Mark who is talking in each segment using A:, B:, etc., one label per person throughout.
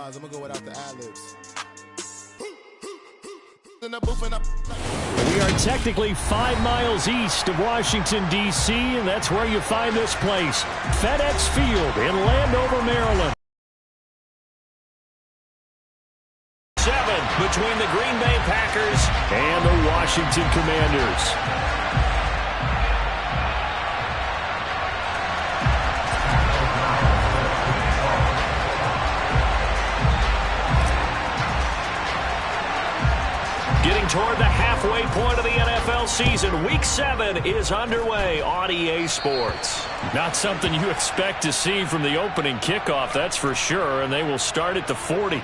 A: lines. I'm going to go without the ad-libs.
B: We are technically 5 miles east of Washington, D.C., and that's where you find this place, FedEx Field in Landover, Maryland. 7 between the Green Bay Packers and the Washington Commanders. Getting toward the halfway point of the NFL season, Week 7 is underway on EA Sports. Not something you expect to see from the opening kickoff, that's for sure, and they will start at the 40.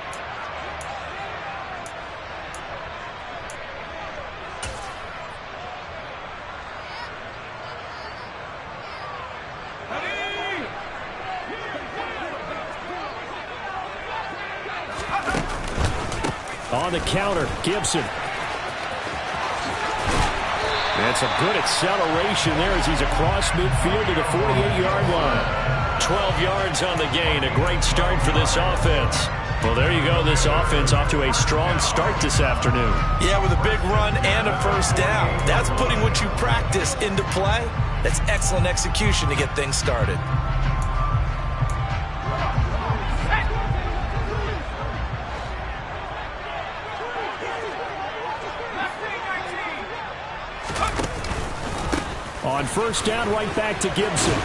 B: On the counter, Gibson. That's a good acceleration there as he's across midfield to the 48-yard line. 12 yards on the gain. A great start for this offense. Well, there you go. This offense off to a strong start this afternoon.
C: Yeah, with a big run and a first down. That's putting what you practice into play. That's excellent execution to get things started.
B: On first down, right back to Gibson.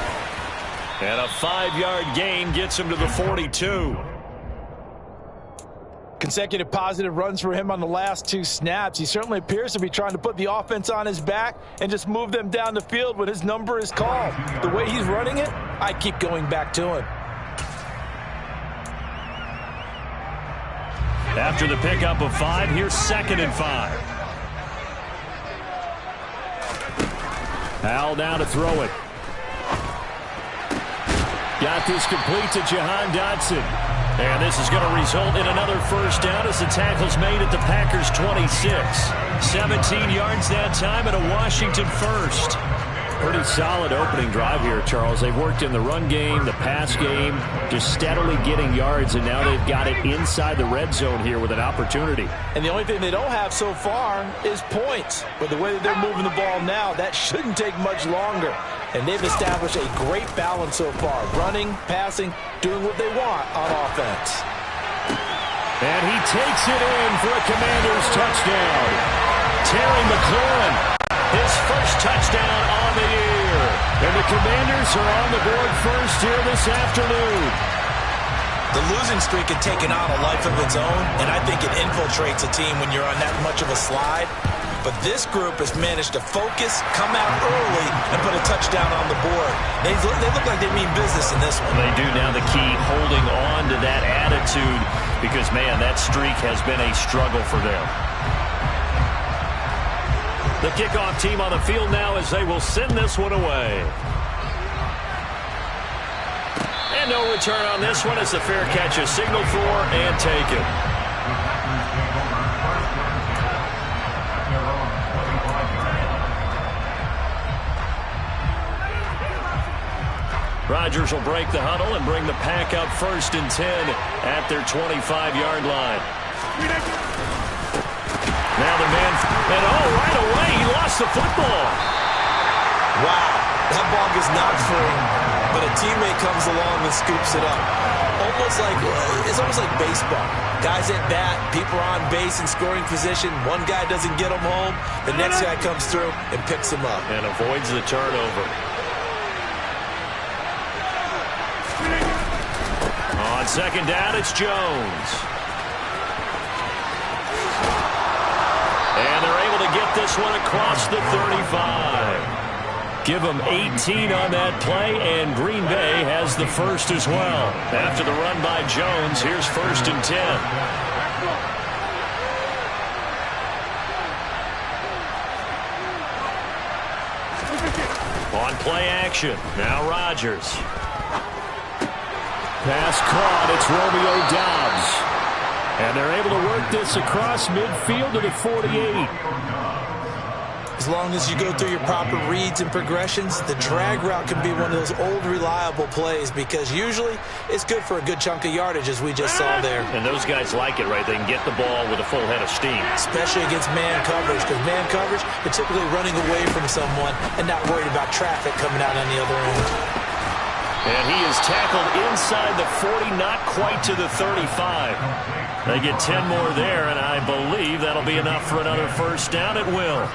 B: And a 5-yard gain gets him to the 42.
C: Consecutive positive runs for him on the last 2 snaps. He certainly appears to be trying to put the offense on his back and just move them down the field when his number is called. The way he's running it, I keep going back to him.
B: After the pickup of 5, here's 2nd and 5. Al now to throw it. Got this complete to Jahan Dotson. And this is going to result in another first down as the tackle's made at the Packers' 26. 17 yards that time and a Washington first. Pretty solid opening drive here, Charles. They've worked in the run game, the pass game, just steadily getting yards, and now they've got it inside the red zone here with an opportunity.
C: And the only thing they don't have so far is points. But the way that they're moving the ball now, that shouldn't take much longer. And they've established a great balance so far. Running, passing, doing what they want on offense.
B: And he takes it in for a Commanders touchdown. Terry McLaurin, his first touchdown on the year. And the Commanders are on the board first here this afternoon.
C: The losing streak had taken on a life of its own, and I think it infiltrates a team when you're on that much of a slide. But this group has managed to focus, come out early, and put a touchdown on the board. They look like they mean business in this one.
B: They do. Now the key, holding on to that attitude, because, man, that streak has been a struggle for them. The kickoff team on the field now as they will send this one away. And no return on this one as the fair catch is signaled for and taken. Rodgers will break the huddle and bring the Pack up 1st and 10 at their 25-yard line. Now the man, and right away, he lost the football.
C: Wow, that ball is not free, but a teammate comes along and scoops it up. It's almost like baseball. Guys at bat, people are on base in scoring position. One guy doesn't get them home. The next guy comes through and picks him up.
B: And avoids the turnover. On 2nd down, it's Jones. And they're able to get this one across the 35. Give them 18 on that play, and Green Bay has the first as well. After the run by Jones, here's 1st and 10. On play action, now Rodgers. Pass caught, it's Romeo Doubs. And they're able to work this across midfield to the 48.
C: As long as you go through your proper reads and progressions, the drag route can be one of those old reliable plays because usually it's good for a good chunk of yardage as we just saw there.
B: And those guys like it, right? They can get the ball with a full head of steam.
C: Especially against man coverage, because man coverage, you're typically running away from someone and not worried about traffic coming out on the other end.
B: And he is tackled inside the 40, not quite to the 35. They get 10 more there, and I believe that'll be enough for another first down at will.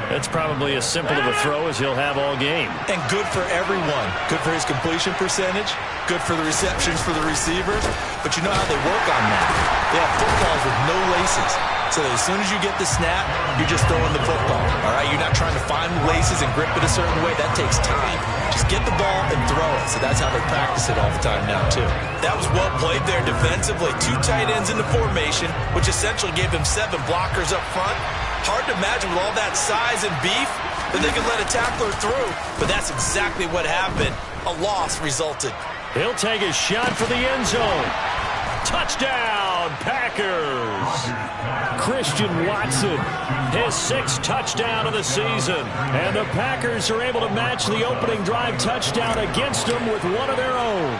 B: That's probably as simple of a throw as he'll have all game.
C: And good for everyone. Good for his completion percentage. Good for the receptions for the receivers. But you know how they work on that. They have footballs with no laces. So as soon as you get the snap, you're just throwing the football. All right, you're not trying to find the laces and grip it a certain way. That takes time. Just get the ball and throw it. So that's how they practice it all the time now, too. That was well played there defensively. 2 tight ends in the formation, which essentially gave them 7 blockers up front. Hard to imagine with all that size and beef that they could let a tackler through. But that's exactly what happened. A loss resulted.
B: He'll take a shot for the end zone. Touchdown, Packers! Christian Watson, his 6th touchdown of the season. And the Packers are able to match the opening drive touchdown against them with one of their own.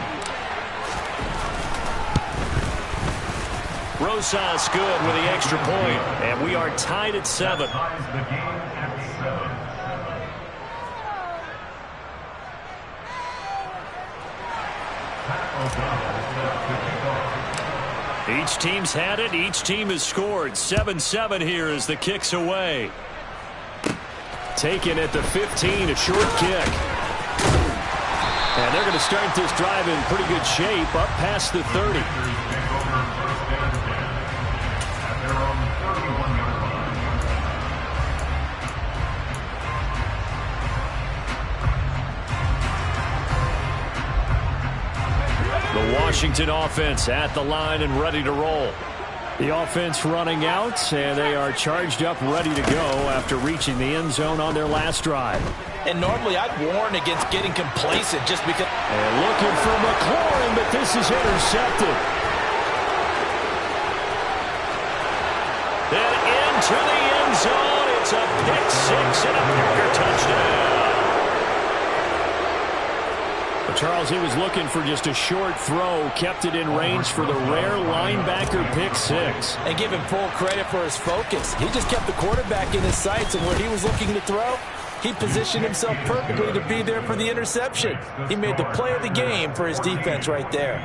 B: Rosas good with the extra point, and we are tied at 7. Each team's had it. Each team has scored. 7-7 here as the kick's away. Taken at the 15, a short kick. And they're going to start this drive in pretty good shape, up past the 30. The Washington offense at the line and ready to roll. The offense running out, and they are charged up, ready to go after reaching the end zone on their last drive.
C: And normally I'd warn against getting complacent just because.
B: And looking for McLaurin, but this is intercepted. Then into the end zone. It's a pick 6 and a Packer touchdown. Charles, he was looking for just a short throw, kept it in range for the rare linebacker pick 6.
C: And give him full credit for his focus. He just kept the quarterback in his sights, and where he was looking to throw, he positioned himself perfectly to be there for the interception. He made the play of the game for his defense right there.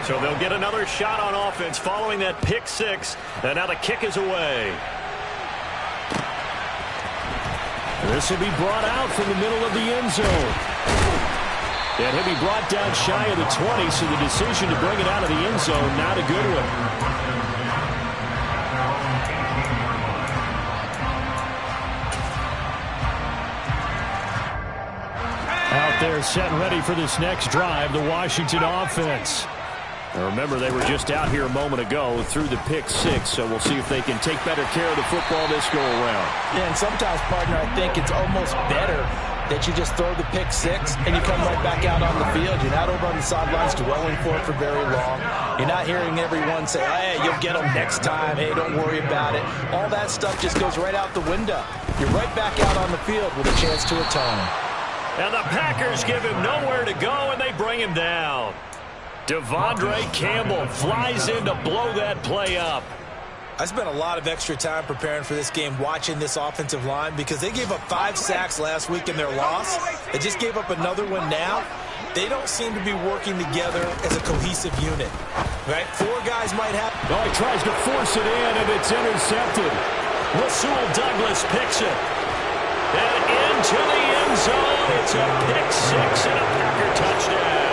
B: So they'll get another shot on offense following that pick 6. And now the kick is away. This will be brought out from the middle of the end zone. And he'll be brought down shy of the 20, so the decision to bring it out of the end zone, not a good one. Out there set and ready for this next drive, the Washington offense. Now remember, they were just out here a moment ago through the pick 6, so we'll see if they can take better care of the football this go-around.
C: Yeah, and sometimes, partner, I think it's almost better that you just throw the pick 6 and you come right back out on the field. You're not over on the sidelines dwelling for it for very long. You're not hearing everyone say, hey, you'll get them next time. Hey, don't worry about it. All that stuff just goes right out the window. You're right back out on the field with a chance to atone.
B: And the Packers give him nowhere to go, and they bring him down. Devondre Campbell flies in to blow that play up.
C: I spent a lot of extra time preparing for this game watching this offensive line because they gave up 5 sacks last week in their loss. They just gave up another one now. They don't seem to be working together as a cohesive unit. Right? 4 guys might have.
B: Oh, he tries to force it in, and it's intercepted. Rasul Douglas picks it. And into the end zone. It's a pick 6 and a Packer touchdown.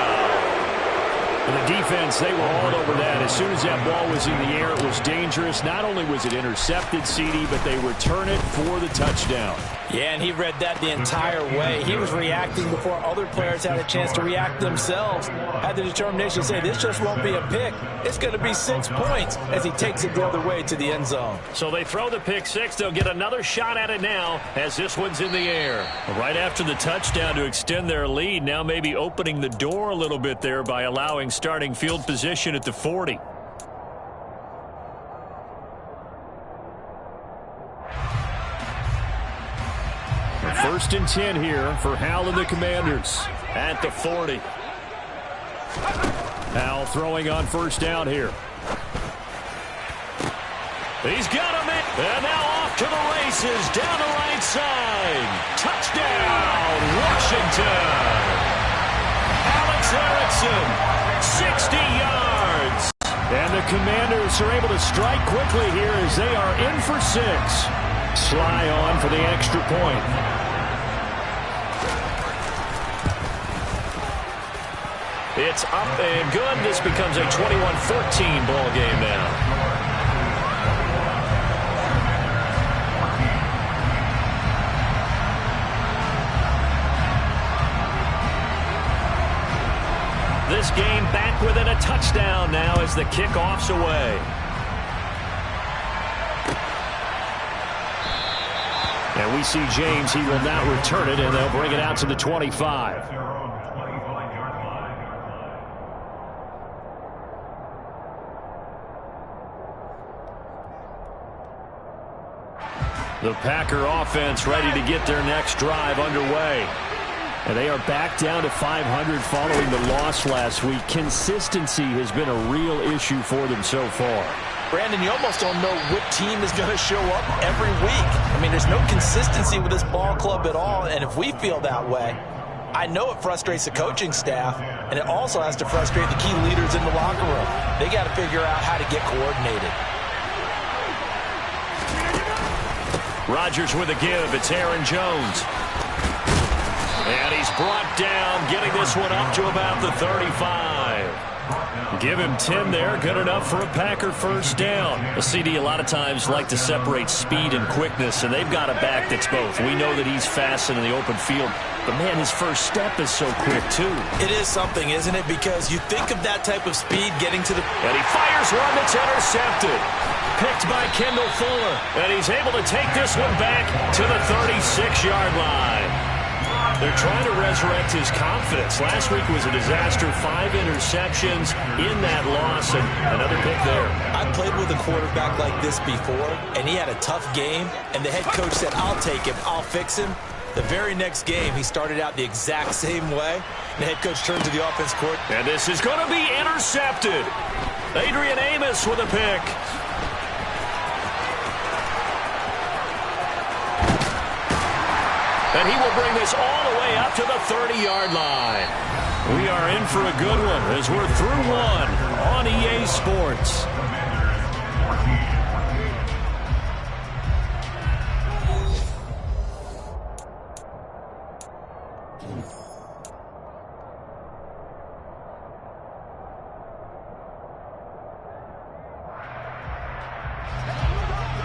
B: And the defense, they were all over that. As soon as that ball was in the air, it was dangerous. Not only was it intercepted, CD, but they return it for the touchdown.
C: Yeah, and he read that the entire way. He was reacting before other players had a chance to react themselves. Had the determination to say, this just won't be a pick. It's going to be 6 points as he takes it the other way to the end zone.
B: So they throw the pick six. They'll get another shot at it now as this one's in the air. Right after the touchdown to extend their lead, now maybe opening the door a little bit there by allowing starting field position at the 40. First and 10 here for Hal and the Commanders at the 40. Hal throwing on first down here. He's got him in. And now off to the races down the right side. Touchdown, Washington. Alex Erickson, 60 yards. And the Commanders are able to strike quickly here as they are in for 6. Sly on for the extra point. It's up and good. This becomes a 21-14 ball game now. This game back within a touchdown now as the kickoff's away. And we see James. He will now return it, and they'll bring it out to the 25. The Packer offense ready to get their next drive underway. And they are back down to 500 following the loss last week. Consistency has been a real issue for them so far.
C: Brandon, you almost don't know what team is going to show up every week. I mean, there's no consistency with this ball club at all, and if we feel that way, I know it frustrates the coaching staff, and it also has to frustrate the key leaders in the locker room. They got to figure out how to get coordinated.
B: Rodgers with a give. It's Aaron Jones. And he's brought down, getting this one up to about the 35. Give him 10 there. Good enough for a Packer first down. The CD a lot of times like to separate speed and quickness, and they've got a back that's both. We know that he's fast in the open field, but, man, his first step is so quick, too.
C: It is something, isn't it? Because you think of that type of speed getting to the...
B: And he fires one that's intercepted. Picked by Kendall Fuller. And he's able to take this one back to the 36-yard line. They're trying to resurrect his confidence. Last week was a disaster. 5 interceptions in that loss, and another pick there.
C: I played with a quarterback like this before, and he had a tough game, and the head coach said, I'll take him, I'll fix him. The very next game, he started out the exact same way. The head coach turned to the offense court.
B: And this is going to be intercepted. Adrian Amos with a pick. And he will bring this all the way up to the 30-yard line. We are in for a good one as we're through one on EA Sports.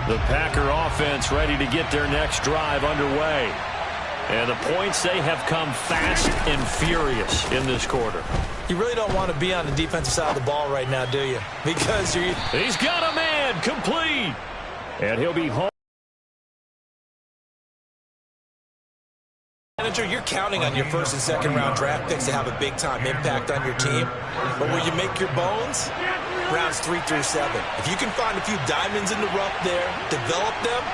B: The Packer offense ready to get their next drive underway. And the points, they have come fast and furious in this quarter.
C: You really don't want to be on the defensive side of the ball right now, do you? Because
B: he's got a man complete. And he'll be home.
C: Manager, you're counting on your first and second round draft picks to have a big-time impact on your team. But where you make your bones, rounds 3 through 7. If you can find a few diamonds in the rough there, develop them,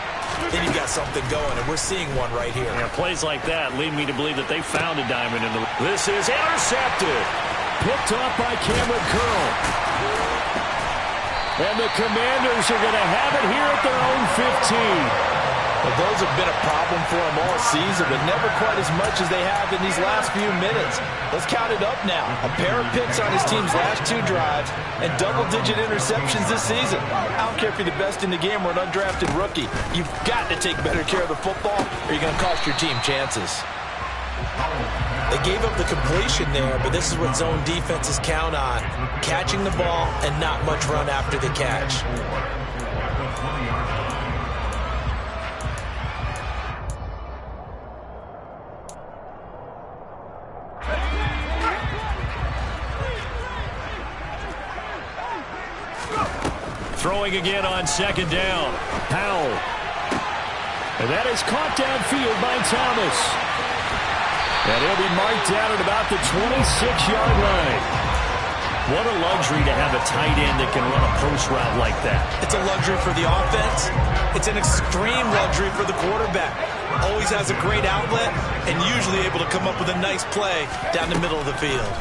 C: then you got something going, and we're seeing one right here.
B: Yeah, plays like that lead me to believe that they found a diamond in the... This is intercepted. Picked off by Cameron Curl. And the Commanders are going to have it here at their own 15.
C: Well, those have been a problem for him all season, but never quite as much as they have in these last few minutes. Let's count it up now. A pair of picks on his team's last 2 drives and double-digit interceptions this season. I don't care if you're the best in the game or an undrafted rookie. You've got to take better care of the football or you're going to cost your team chances. They gave up the completion there, but this is what zone defenses count on. Catching the ball and not much run after the catch.
B: throwing again on second down. Powell. And that is caught downfield by Thomas. And he'll be marked down at about the 26-yard line. What a luxury to have a tight end that can run a post route like that.
C: It's a luxury for the offense. It's an extreme luxury for the quarterback. Always has a great outlet and usually able to come up with a nice play down the middle of the field.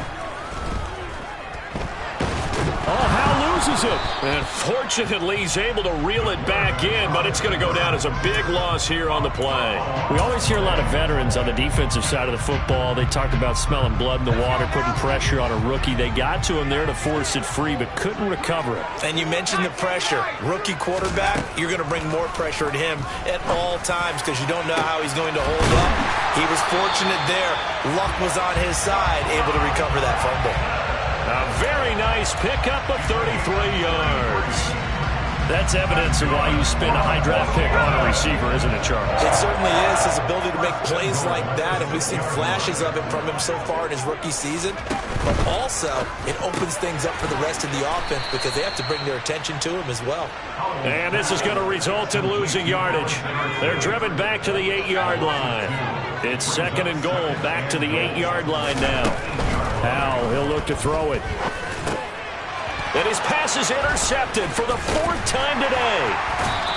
B: Oh, Howell loses it. And fortunately, he's able to reel it back in, but it's going to go down as a big loss here on the play. We always hear a lot of veterans on the defensive side of the football. They talk about smelling blood in the water, putting pressure on a rookie. They got to him there to force it free, but couldn't recover it.
C: And you mentioned the pressure. Rookie quarterback, you're going to bring more pressure at him at all times because you don't know how he's going to hold up. He was fortunate there. Luck was on his side, able to recover that fumble.
B: A very nice pickup of 33 yards. That's evidence of why you spend a high draft pick on a receiver, isn't it, Charles?
C: It certainly is. His ability to make plays like that, and we've seen flashes of it from him so far in his rookie season. But also, it opens things up for the rest of the offense because they have to bring their attention to him as well.
B: And this is going to result in losing yardage. They're driven back to the 8-yard line. It's second and goal, back to the 8-yard line now. Howell, he'll look to throw it. And his pass is intercepted for the 4th time today.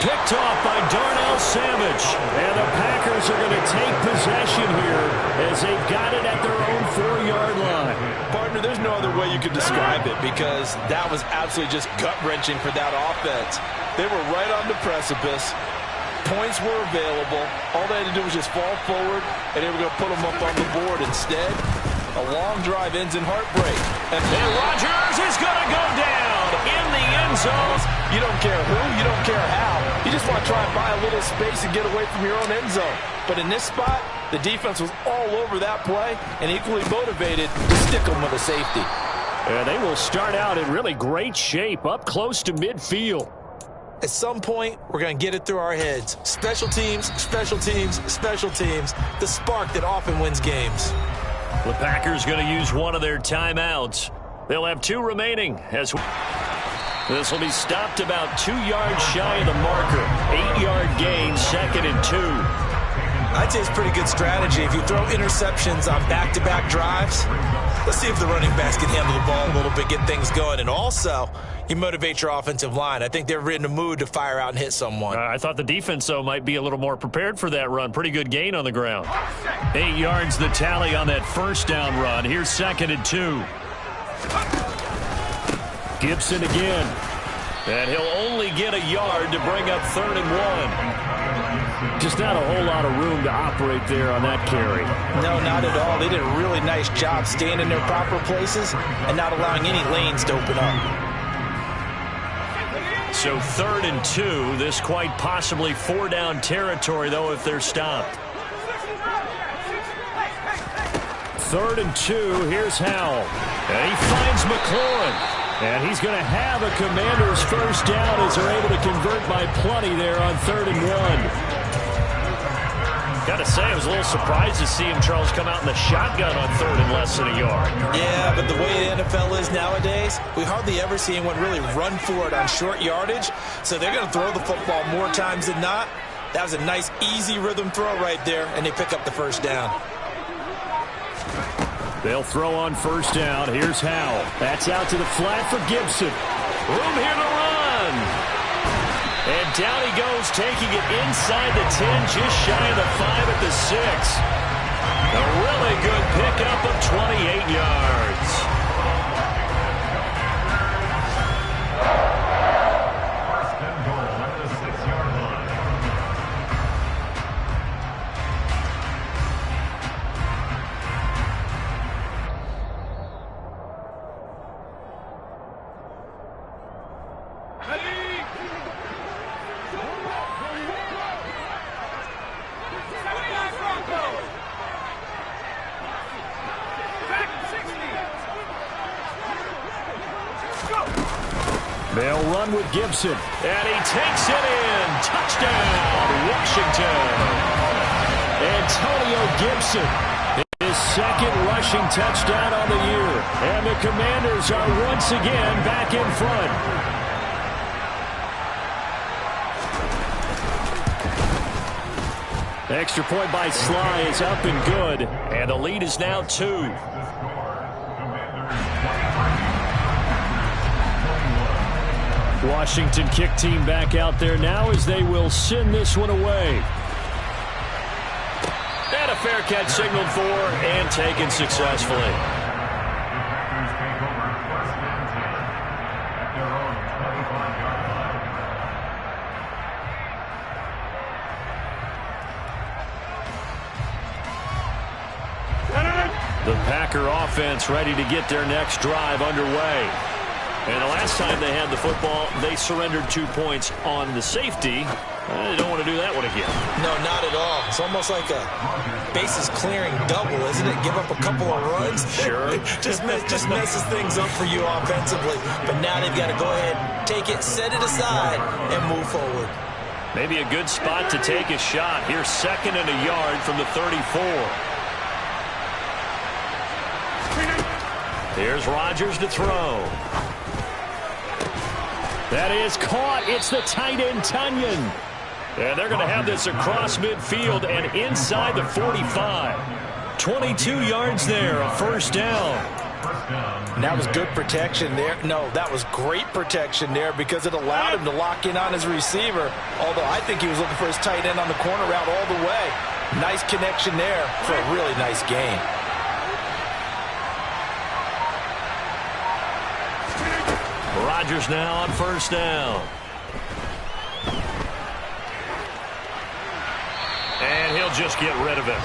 B: Picked off by Darnell Savage. And the Packers are going to take possession here as they've got it at their own 4-yard line.
A: Partner, there's no other way you could describe it because that was absolutely just gut-wrenching for that offense. They were right on the precipice. Points were available. All they had to do was just fall forward, and they were going to put them up on the board. Instead, a long drive ends in heartbreak.
B: And Rodgers is going to go down in the end zone.
A: You don't care who, you don't care how. You just want to try and buy a little space and get away from your own end zone. But in this spot, the defense was all over that play and equally motivated to stick them with a safety.
B: And they will start out in really great shape up close to midfield.
C: At some point, we're going to get it through our heads. Special teams, special teams, special teams. The spark that often wins games.
B: The Packers going to use one of their timeouts. They'll have 2 remaining. As this will be stopped about 2 yards shy of the marker. 8-yard gain, 2nd and 2.
C: I'd say it's pretty good strategy. If you throw interceptions on back-to-back drives, let's see if the running backs can handle the ball a little bit, get things going. And also, you motivate your offensive line. I think they're in the mood to fire out and hit someone.
B: I thought the defense, though, might be a little more prepared for that run. Pretty good gain on the ground. 8 yards the tally on that first down run. Here's 2nd and 2. Gibson again. And he'll only get a yard to bring up 3rd and 1. Just not a whole lot of room to operate there on that carry.
C: No, not at all. They did a really nice job staying in their proper places and not allowing any lanes to open up.
B: So 3rd and 2. This quite possibly 4-down territory, though, if they're stopped. 3rd and 2. Here's Howell. And he finds McLaurin. And he's going to have a Commander's first down as they're able to convert by plenty there on 3rd and 1. Got to say, I was a little surprised to see him, Charles, come out in the shotgun on 3rd and less than a yard.
C: Yeah, but the way the NFL is nowadays, we hardly ever see anyone really run for it on short yardage. So they're going to throw the football more times than not. That was a nice, easy rhythm throw right there, and they pick up the first down.
B: They'll throw on first down. Here's Howell. That's out to the flat for Gibson. Room here to run. And down he goes, taking it inside the 10, just shy of the 5 at the 6. A really good pickup of 28 yards. They'll run with Gibson. And he takes it in. Touchdown, Washington. Antonio Gibson, his 2nd rushing touchdown on the year. And the Commanders are once again back in front. Extra point by Sly is up and good. And the lead is now 2. Washington kick team back out there now as they will send this one away. And a fair catch signaled for and taken successfully. The Packer offense ready to get their next drive underway. And the last time they had the football, they surrendered 2 points on the safety. They don't want to do that one again.
C: No, not at all. It's almost like a bases clearing double, isn't it? Give up a couple of runs.
B: Sure.
C: just messes things up for you offensively. But now they've got to go ahead, take it, set it aside, and move forward.
B: Maybe a good spot to take a shot. Here's 2nd and a yard from the 34. Here's Rodgers to throw. That is caught. It's the tight end, Tunyon. And they're going to have this across midfield and inside the 45. 22 yards there, a first down.
A: And that was good protection there. No, that was great protection there because it allowed him to lock in on his receiver. Although I think he was looking for his tight end on the corner route all the way. Nice connection there for a really nice game.
B: Rodgers now on first down. And he'll just get rid of it.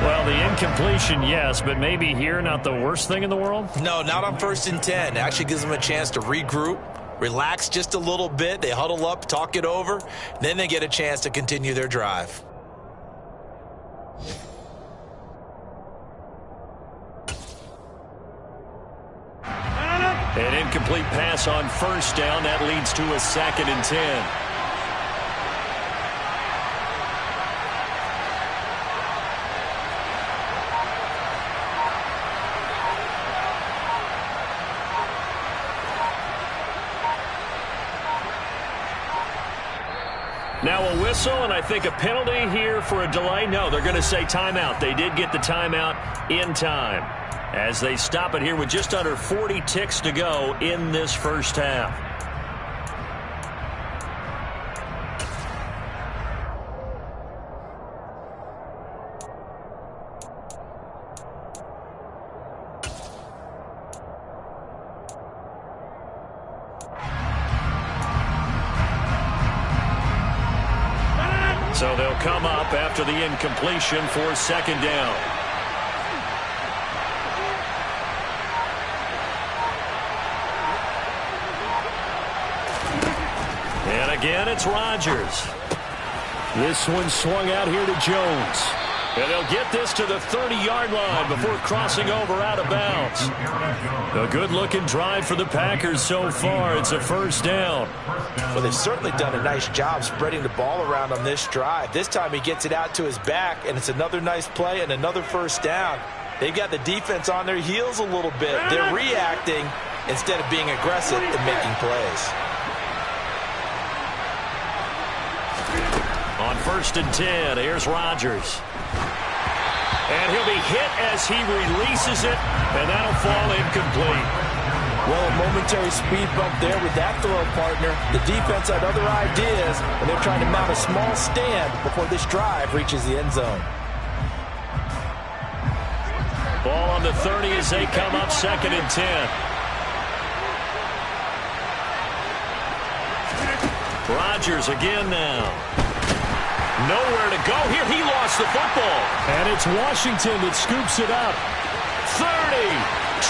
B: Well, the incompletion, yes, but maybe here not the worst thing in the world?
C: No, not on 1st and 10. Actually gives them a chance to regroup, relax just a little bit. They huddle up, talk it over. Then they get a chance to continue their drive.
B: An incomplete pass on first down. That leads to a 2nd and 10. Now a whistle, and I think a penalty here for a delay. No, they're going to say timeout. They did get the timeout in time as they stop it here with just under 40 ticks to go in this first half. So they'll come up after the incompletion for 2nd down. And again, it's Rodgers. This one swung out here to Jones. And they'll get this to the 30-yard line before crossing over out of bounds. A good-looking drive for the Packers so far. It's a first down.
A: Well, they've certainly done a nice job spreading the ball around on this drive. This time he gets it out to his back, and it's another nice play and another first down. They've got the defense on their heels a little bit. They're reacting instead of being aggressive and making plays.
B: On 1st and 10, here's Rodgers. And he'll be hit as he releases it, and that'll fall incomplete.
A: Well, a momentary speed bump there with that throw, partner. The defense had other ideas, and they're trying to mount a small stand before this drive reaches the end zone.
B: Ball on the 30 as they come up 2nd and 10. Rodgers again now. Nowhere to go here. He lost the football. And it's Washington that scoops it up. 30,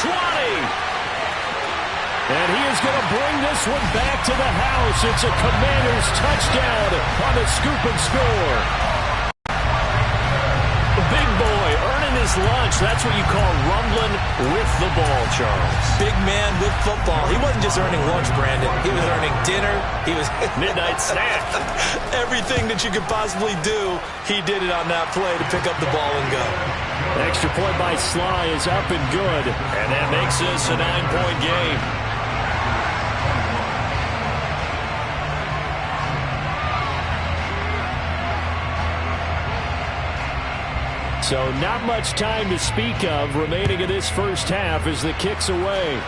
B: 20. And he is going to bring this one back to the house. It's a Commanders touchdown on the scoop and score. The big boy earning his lunch. That's what you call rumbling with the ball, Charles.
C: Big man with football. He wasn't just earning lunch, Brandon. He was earning dinner. He was
B: midnight snack.
C: Everything that you could possibly do, he did it on that play to pick up the ball and go.
B: Extra point by Sly is up and good. And that makes this a 9-point game. So not much time to speak of remaining in this first half as the kick's away.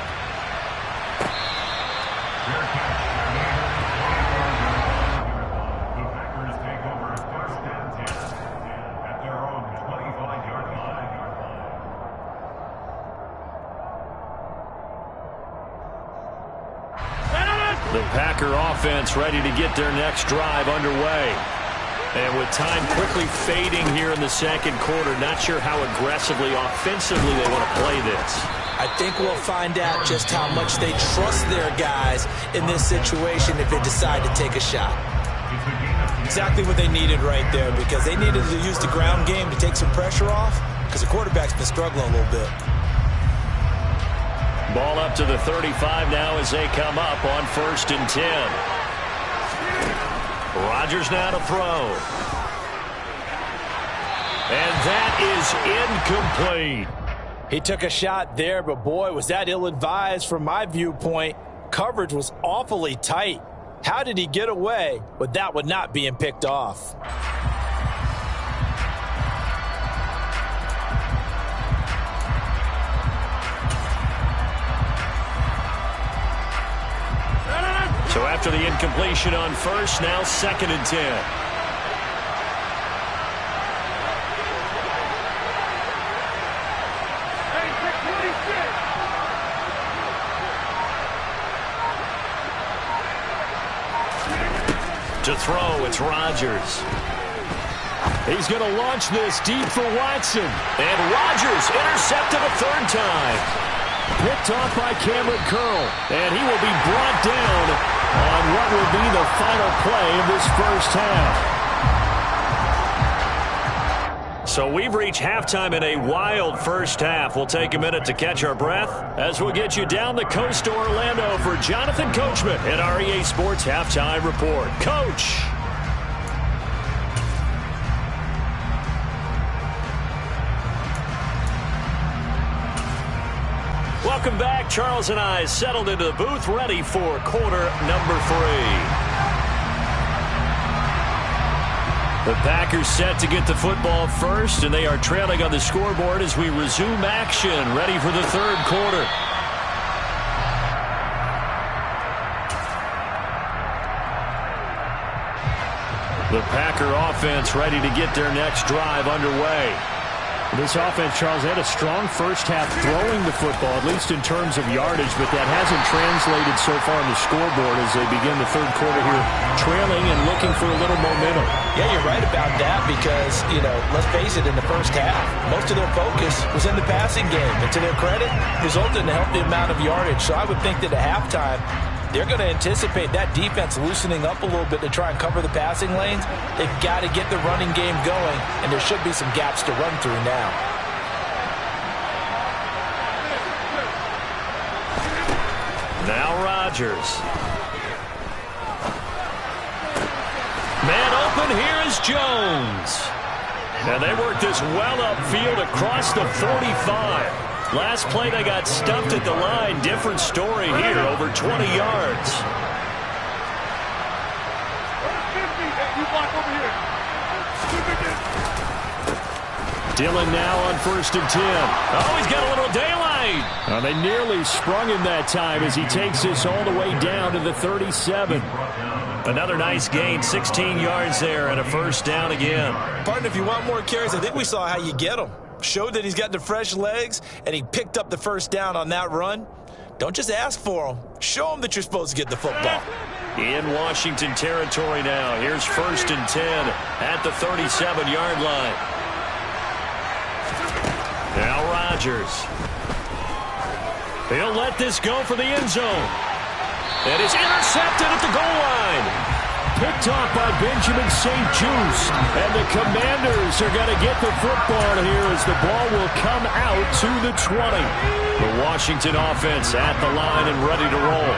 B: The Packer offense ready to get their next drive underway. And with time quickly fading here in the second quarter, not sure how aggressively, offensively they want to play this.
C: I think we'll find out just how much they trust their guys in this situation if they decide to take a shot. Exactly what they needed right there, because they needed to use the ground game to take some pressure off, because the quarterback's been struggling a little bit.
B: Ball up to the 35 now as they come up on 1st and 10. Rodgers now to throw. And that is incomplete.
A: He took a shot there, but boy, was that ill-advised from my viewpoint. Coverage was awfully tight. How did he get away with that one not being picked off?
B: So after the incompletion on 1st, now 2nd and 10. To throw, it's Rodgers. He's going to launch this deep for Watson. And Rodgers intercepted a 3rd time. Picked off by Cameron Curl. And he will be brought down on what will be the final play of this first half. So we've reached halftime in a wild first half. We'll take a minute to catch our breath as we'll get you down the coast to Orlando for Jonathan Coachman at our EA Sports Halftime Report. Coach! Welcome back. Charles and I settled into the booth, ready for quarter number 3. The Packers set to get the football first, and they are trailing on the scoreboard as we resume action, ready for the 3rd quarter. The Packer offense ready to get their next drive underway.
D: This offense, Charles, had a strong first half throwing the football, at least in terms of yardage, but that hasn't translated so far on the scoreboard as they begin the 3rd quarter here, trailing and looking for a little momentum.
A: Yeah, you're right about that because, let's face it, in the first half, most of their focus was in the passing game. And to their credit, resulted in a healthy amount of yardage. So I would think that at halftime, they're going to anticipate that defense loosening up a little bit to try and cover the passing lanes. They've got to get the running game going, and there should be some gaps to run through now.
B: Now Rodgers. Man open, here is Jones. And they work this well upfield across the 45. Last play, they got stumped at the line. Different story here, over 20 yards. Dillon now on 1st and 10. Oh, he's got a little daylight.
D: Well, they nearly sprung him that time as he takes this all the way down to the 37.
B: Another nice gain, 16 yards there, and a 1st down again.
A: Partner, if you want more carries, I think we saw how you get them. Showed that he's got the fresh legs, and he picked up the 1st down on that run. Don't just ask for them. Show them that you're supposed to get the football.
B: In Washington territory now. Here's 1st and 10 at the 37-yard line. Now Rodgers. He'll let this go for the end zone. And it's intercepted at the goal line. Picked off by Benjamin St-Juste. And the Commanders are going to get the football here as the ball will come out to the 20. The Washington offense at the line and ready to roll.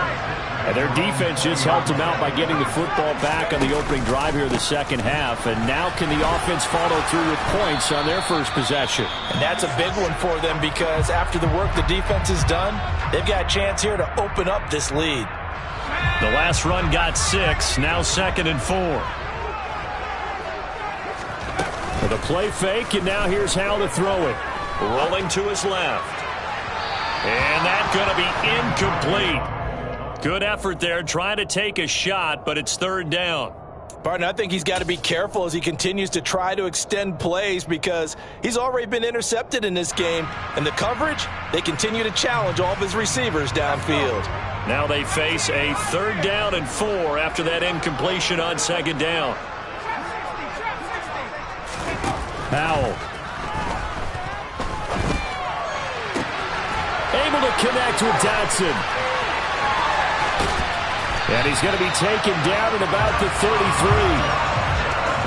D: And their defense just helped them out by getting the football back on the opening drive here in the second half. And now can the offense follow through with points on their first possession?
A: And that's a big one for them because after the work the defense has done, they've got a chance here to open up this lead.
B: The last run got 6, now 2nd and 4.
D: With a play fake, and now here's how to throw it.
B: Rolling to his left. And that's going to be incomplete. Good effort there, trying to take a shot, but it's third down.
A: Partner, I think he's got to be careful as he continues to try to extend plays because he's already been intercepted in this game. And the coverage, they continue to challenge all of his receivers downfield.
B: Now they face a 3rd down and 4 after that incompletion on 2nd down.
D: Powell. Able to connect with Dotson. And he's going to be taken down at about the 33.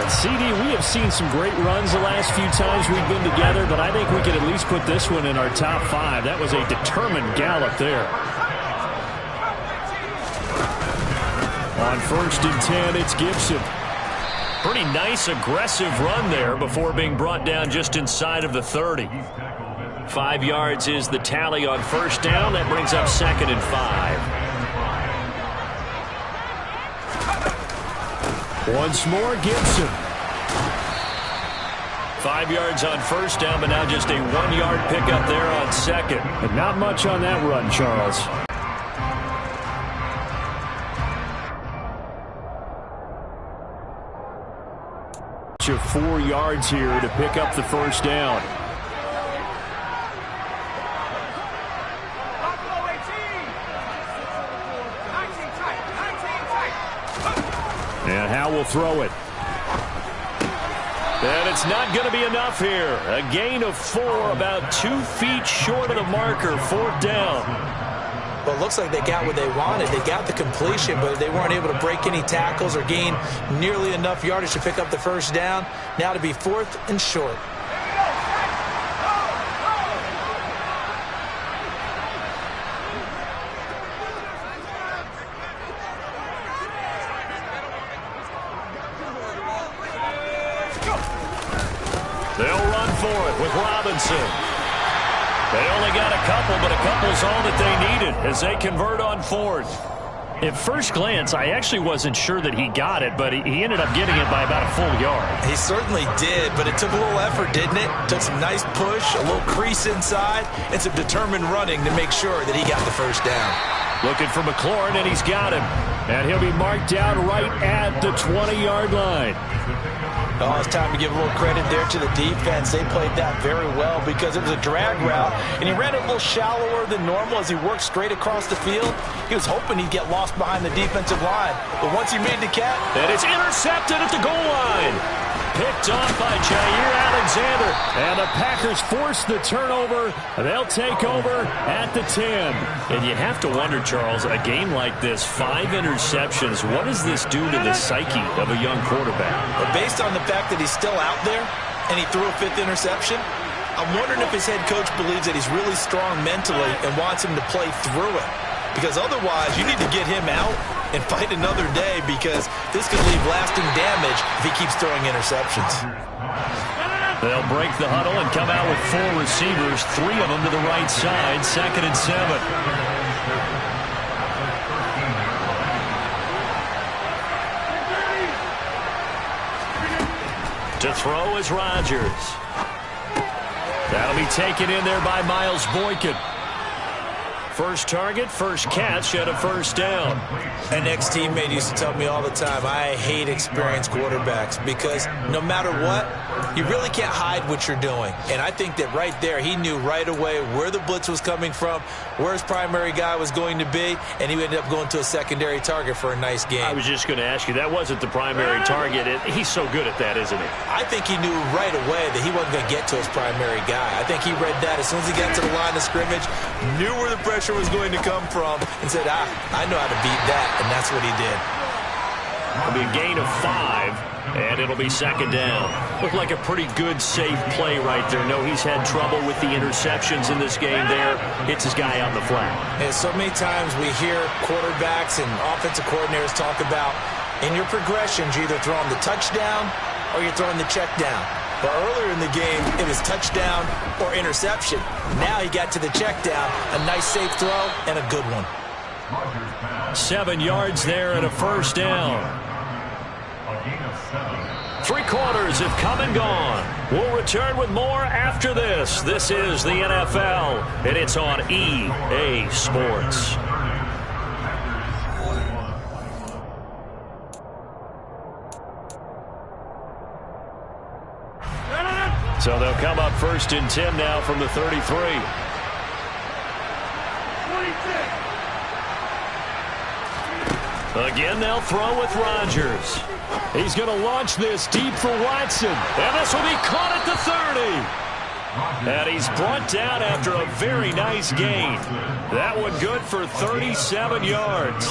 D: And CD, we have seen some great runs the last few times we've been together, but I think we could at least put this one in our top 5. That was a determined gallop there. On 1st and 10, it's Gibson.
B: Pretty nice, aggressive run there before being brought down just inside of the 30. 5 yards is the tally on 1st down. That brings up 2nd and 5.
D: Once more, Gibson.
B: 5 yards on 1st down, but now just a 1-yard pickup there on 2nd.
D: And not much on that run, Charles. Of 4 yards here to pick up the 1st down. And Howe will throw it.
B: And it's not going to be enough here. A gain of 4, about 2 feet short of the marker, 4th down.
C: Well, it looks like they got what they wanted. They got the completion, but they weren't able to break any tackles or gain nearly enough yardage to pick up the 1st down. Now to be 4th and short.
B: They'll run for it with Robinson. They only got a couple, but a couple's all that they needed as they convert on 4th.
D: At first glance, I actually wasn't sure that he got it, but he ended up getting it by about a full yard.
C: He certainly did, but it took a little effort, didn't it? Took some nice push, a little crease inside, and some determined running to make sure that he got the 1st down.
B: Looking for McLaurin, and he's got him.
D: And he'll be marked down right at the 20-yard line.
A: Oh, it's time to give a little credit there to the defense. They played that very well because it was a drag route, and he ran it a little shallower than normal as he worked straight across the field. He was hoping he'd get lost behind the defensive line, but once he made the catch,
B: and it's intercepted at the goal line. Picked off by Jair Alexander.
D: And the Packers force the turnover. They'll take over at the 10.
B: And you have to wonder, Charles, a game like this, 5 interceptions, what does this do to the psyche of a young quarterback?
C: But based on the fact that he's still out there and he threw a 5th interception, I'm wondering if his head coach believes that he's really strong mentally and wants him to play through it. Because otherwise, you need to get him out and fight another day because this could leave lasting damage if he keeps throwing interceptions.
B: They'll break the huddle and come out with 4 receivers, 3 of them to the right side, 2nd and 7. To throw is Rodgers. That'll be taken in there by Miles Boykin. First target, first catch, and a 1st down.
C: An ex-teammate used to tell me all the time, I hate experienced quarterbacks because no matter what, you really can't hide what you're doing. And I think that right there, he knew right away where the blitz was coming from, where his primary guy was going to be, and he ended up going to a secondary target for a nice game.
B: I was just going to ask you, that wasn't the primary target. He's so good at that, isn't he?
C: I think he knew right away that he wasn't going to get to his primary guy. I think he read that as soon as he got to the line of scrimmage, knew where the pressure was going to come from, and said, I know how to beat that, and that's what he did.
B: It'll be a gain of 5, and it'll be 2nd down. Looked like a pretty good, safe play right there. No, he's had trouble with the interceptions in this game there. Hits his guy out in the flat.
C: And so many times we hear quarterbacks and offensive coordinators talk about, in your progressions, you're either throwing the touchdown or you're throwing the check down. But earlier in the game, it was touchdown or interception. Now he got to the check down, a nice safe throw, and a good one.
B: 7 yards there and a 1st down. Three quarters have come and gone. We'll return with more after this. This is the NFL, and it's on EA Sports. So they'll come up 1st and 10 now from the 33. Again, they'll throw with Rodgers. He's going to launch this deep for Watson. And this will be caught at the 30. And he's brought down after a very nice gain. That one good for 37 yards.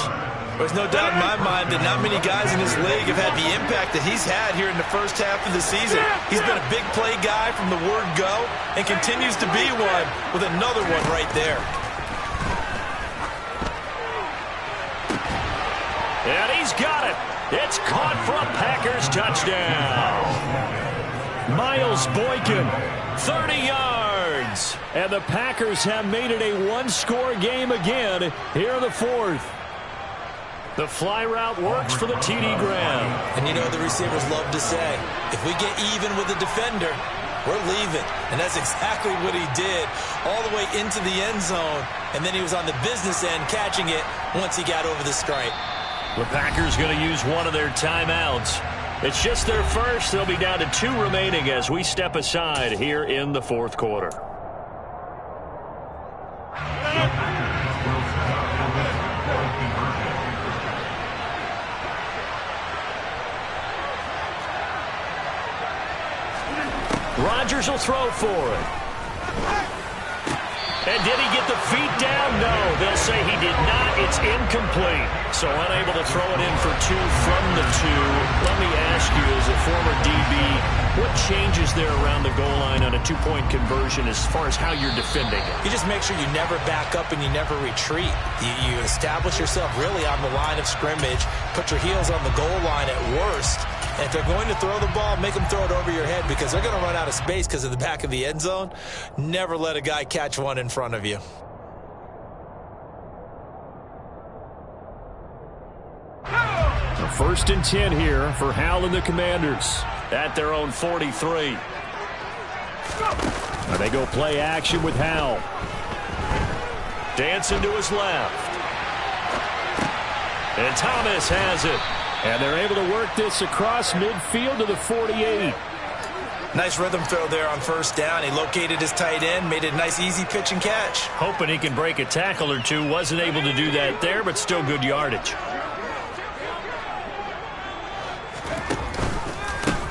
C: There's no doubt in my mind that not many guys in this league have had the impact that he's had here in the first half of the season. He's been a big play guy from the word go and continues to be one with another one right there.
B: And he's got it. It's caught for a Packers touchdown. Miles Boykin, 30 yards. And the Packers have made it a one-score game again here in the fourth. The fly route works for the TD Graham.
C: And you know the receivers love to say, if we get even with the defender, we're leaving. And that's exactly what he did all the way into the end zone. And then he was on the business end catching it once he got over the stripe.
B: The Packers going to use one of their timeouts. It's just their first. They'll be down to 2 remaining as we step aside here in the fourth quarter. Rodgers will throw for it. And did he get the feet down? No, they'll say he did not. It's incomplete. So unable to throw it in for 2 from the 2. Let me ask you, as a former DB, what changes there around the goal line on a 2-point conversion as far as how you're defending it?
C: You just make sure you never back up and you never retreat. You establish yourself really on the line of scrimmage, put your heels on the goal line at worst. And if they're going to throw the ball, make them throw it over your head because they're going to run out of space because of the back of the end zone. Never let a guy catch one in front of you.
B: A 1st and 10 here for Howell and the Commanders at their own 43. And they go play action with Howell. Dancing to his left. And Thomas has it. And they're able to work this across midfield to the 48.
C: Nice rhythm throw there on 1st down. He located his tight end, made it a nice easy pitch and catch.
B: Hoping he can break a tackle or two. Wasn't able to do that there, but still good yardage.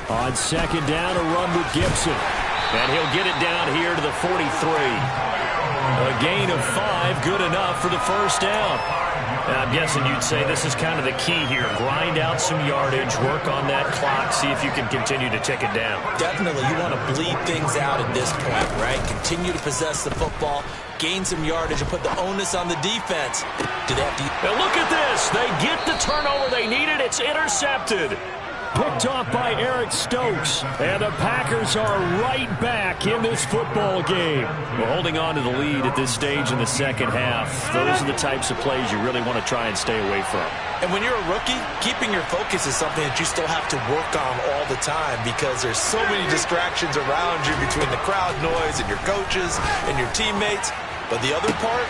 B: On 2nd down, a run with Gibson. And he'll get it down here to the 43. A gain of 5, good enough for the 1st down. I'm guessing you'd say this is kind of the key here. Grind out some yardage, work on that clock, see if you can continue to tick it down.
C: Definitely, you want to bleed things out at this point, right? Continue to possess the football, gain some yardage, and put the onus on the defense. Do they have to...
B: Now look at this. They get the turnover they needed. It's intercepted. Picked off by Eric Stokes. And the Packers are right back in this football game. We're holding on to the lead at this stage in the second half. Those are the types of plays you really want to try and stay away from.
C: And when you're a rookie, keeping your focus is something that you still have to work on all the time because there's so many distractions around you between the crowd noise and your coaches and your teammates. But the other part...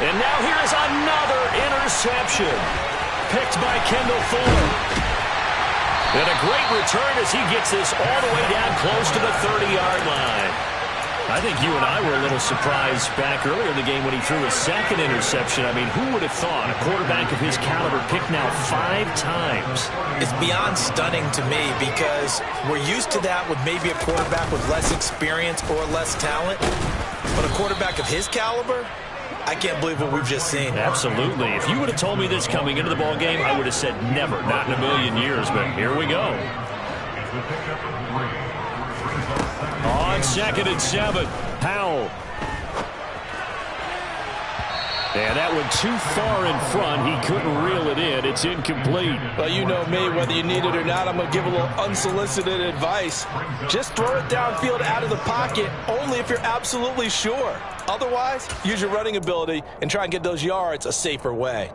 B: And now here is another interception. Picked by Kendall Fuller. And a great return as he gets this all the way down close to the 30-yard line. I think you and I were a little surprised back earlier in the game when he threw his 2nd interception. I mean, who would have thought a quarterback of his caliber picked now 5 times?
C: It's beyond stunning to me because we're used to that with maybe a quarterback with less experience or less talent. But a quarterback of his caliber, I can't believe what we've just seen.
B: Absolutely. If you would have told me this coming into the ball game, I would have said never, not in a million years, but here we go. On 2nd and 7, Howell. And that one too far in front. He couldn't reel it in. It's incomplete.
A: Well, you know me, whether you need it or not, I'm going to give a little unsolicited advice. Just throw it downfield out of the pocket, only if you're absolutely sure. Otherwise, use your running ability and try and get those yards a safer way.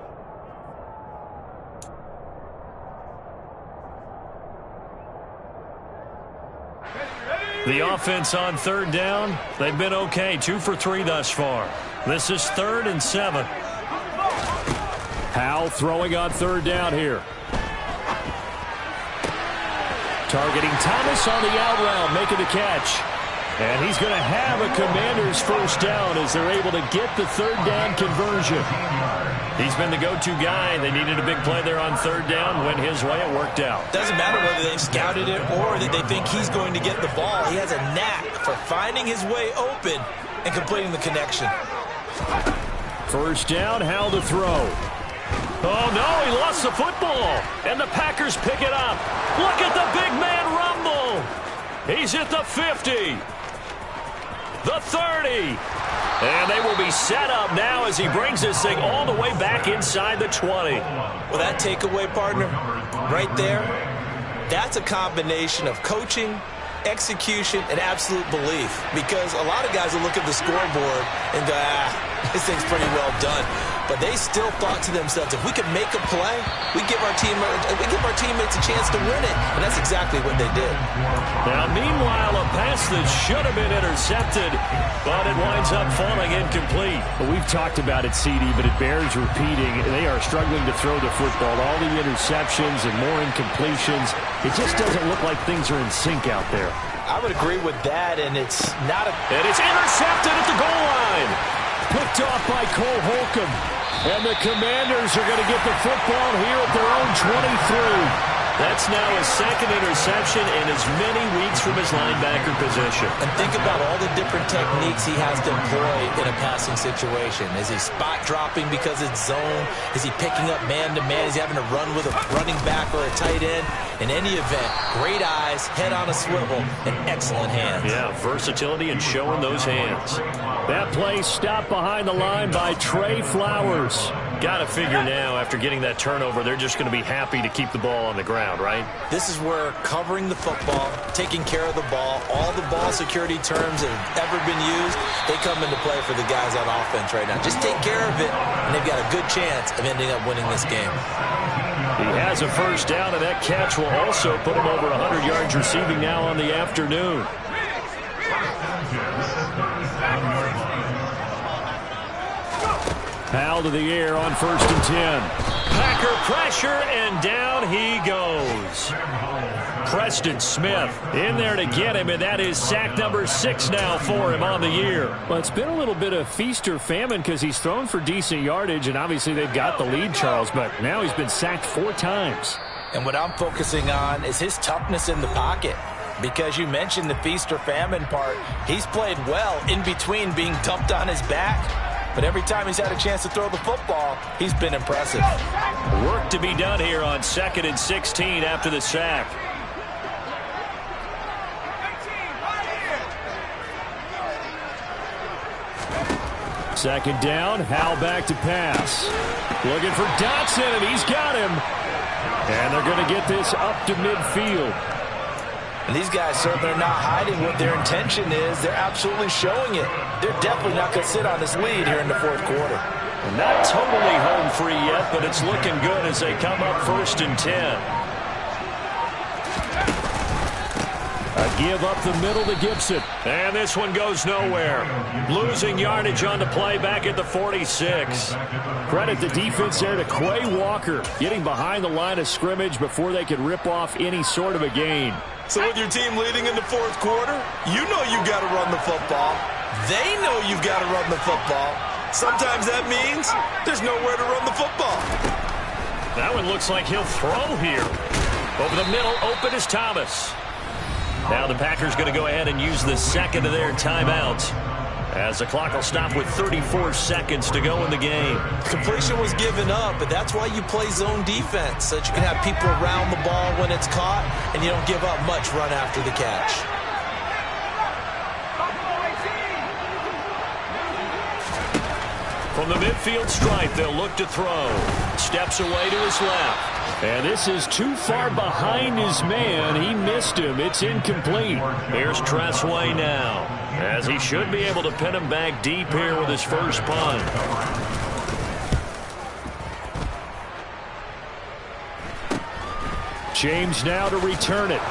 B: The offense on third down, they've been okay. 2 for 3 thus far. This is 3rd and 7.
D: Howell throwing on third down here. Targeting Thomas on the out route, making the catch. And he's going to have a Commanders first down as they're able to get the third down conversion.
B: He's been the go-to guy. They needed a big play there on third down. Went his way. It worked out.
C: Doesn't matter whether they've scouted it or that they think he's going to get the ball. He has a knack for finding his way open and completing the connection.
D: First down, Howell to throw.
B: Oh, no, he lost the football. And the Packers pick it up. Look at the big man rumble. He's at the 50. The 30. And they will be set up now as he brings this thing all the way back inside the 20.
C: Well, that takeaway, partner, right there, that's a combination of coaching, execution, and absolute belief. Because a lot of guys will look at the scoreboard and go, this thing's pretty well done. But they still thought to themselves, if we could make a play, we give our teammates a chance to win it. And that's exactly what they did.
B: Now, meanwhile, a pass that should have been intercepted, but it winds up falling incomplete.
D: Well, we've talked about it, CD, but it bears repeating. They are struggling to throw the football. All the interceptions and more incompletions. It just doesn't look like things are in sync out there.
C: I would agree with that, and it's not a...
B: And it's intercepted at the goal line.
D: Picked off by Cole Holcomb. And the Commanders are going to get the football here at their own 23.
B: That's now his second interception in as many weeks from his linebacker position.
C: And think about all the different techniques he has to employ in a passing situation. Is he spot dropping because it's zone? Is he picking up man-to-man? Is he having to run with a running back or a tight end? In any event, great eyes, head on a swivel, and excellent hands.
B: Yeah, versatility and showing those hands.
D: That play stopped behind the line by Trey Flowers.
B: Got to figure now, after getting that turnover, they're just going to be happy to keep the ball on the ground, right?
C: This is where covering the football, taking care of the ball, all the ball security terms that have ever been used, they come into play for the guys on offense right now. Just take care of it, and they've got a good chance of ending up winning this game.
B: He has a first down, and that catch will also put him over 100 yards receiving now on the afternoon.
D: Howell to the air on 1st and 10.
B: Packer pressure, and down he goes. Preston Smith in there to get him, and that is sack number 6 now for him on the year.
D: Well, it's been a little bit of feast or famine because he's thrown for decent yardage, and obviously they've got the lead, Charles, but now he's been sacked 4 times.
C: And what I'm focusing on is his toughness in the pocket. Because you mentioned the feast or famine part. He's played well in between being dumped on his back. But every time he's had a chance to throw the football, he's been impressive.
B: Work to be done here on 2nd and 16 after the sack.
D: Second down, Howell back to pass. Looking for Dotson, and he's got him. And they're going to get this up to midfield.
C: And these guys certainly are not hiding what their intention is. They're absolutely showing it. They're definitely not going to sit on this lead here in the 4th quarter.
B: Not totally home free yet, but it's looking good as they come up 1st and 10.
D: A give up the middle to Gibson.
B: And this one goes nowhere. Losing yardage on the play back at the 46.
D: Credit the defense there to Quay Walker, getting behind the line of scrimmage before they could rip off any sort of a gain.
C: So with your team leading in the 4th quarter, you know you've got to run the football. They know you've got to run the football. Sometimes that means there's nowhere to run the football.
B: That one looks like he'll throw here. Over the middle, open is Thomas. Now the Packers going to go ahead and use the second of their timeouts, as the clock will stop with 34 seconds to go in the game.
C: Completion was given up, but that's why you play zone defense, so that you can have people around the ball when it's caught, and you don't give up much run after the catch.
B: From the midfield stripe, they'll look to throw. Steps away to his left.
D: And this is too far behind his man. He missed him. It's incomplete.
B: Here's Tressway now, as he should be able to pin him back deep here with his first punt.
D: James now to return it.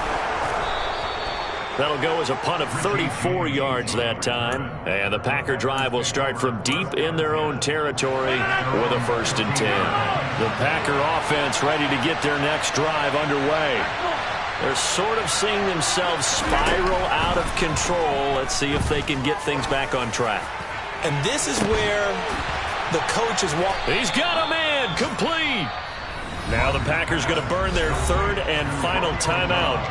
B: That'll go as a punt of 34 yards that time. And the Packer drive will start from deep in their own territory with a 1st and 10. The Packer offense ready to get their next drive underway. They're sort of seeing themselves spiral out of control. Let's see if they can get things back on track.
C: And this is where the coach is walking.
B: He's got a man complete. Now the Packers going to burn their 3rd and final timeout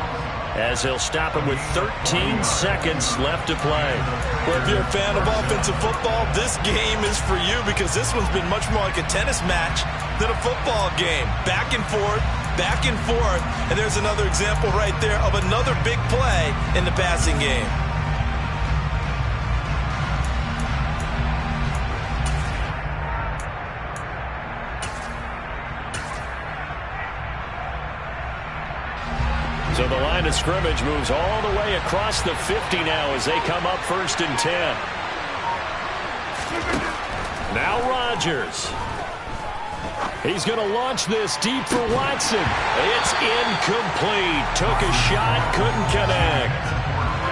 B: as they'll stop him with 13 seconds left to play.
C: Well, if you're a fan of offensive football, this game is for you because this one's been much more like a tennis match than a football game. Back and forth, and there's another example right there of another big play in the passing game.
B: So the line of scrimmage moves all the way across the 50 now as they come up 1st and 10. Now Rodgers. He's going to launch this deep for Watson. It's incomplete. Took a shot, couldn't connect.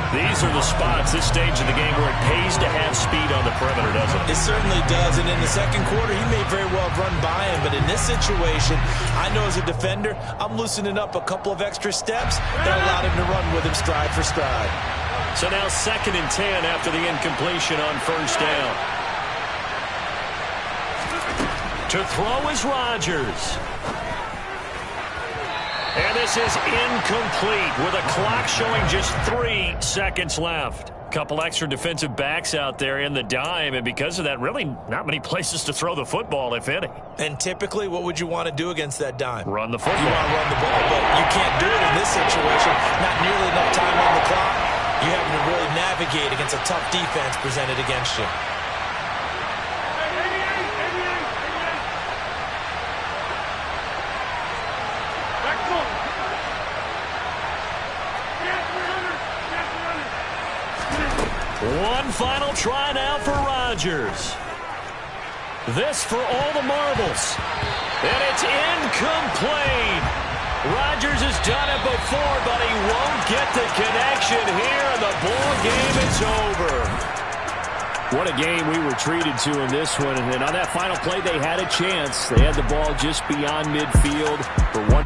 B: These are the spots, this stage of the game, where it pays to have speed on the perimeter, doesn't it?
C: It certainly does, and in the second quarter, he may very well have run by him, but in this situation, I know as a defender, I'm loosening up a couple of extra steps that allowed him to run with him stride for stride.
B: So now 2nd and 10 after the incompletion on 1st down. To throw is Rodgers. And this is incomplete with a clock showing just 3 seconds left. Couple extra defensive backs out there in the dime, and because of that, really not many places to throw the football, if any.
C: And typically, what would you want to do against that dime?
B: Run the football.
C: You want to run the ball, but you can't do it in this situation. Not nearly enough time on the clock. You having to really navigate against a tough defense presented against you.
B: One final try now for Rodgers. This for all the marbles. And it's incomplete. Rodgers has done it before, but he won't get the connection here, and the ball game is over.
D: What a game we were treated to in this one. And on that final play, they had a chance. They had the ball just beyond midfield for one.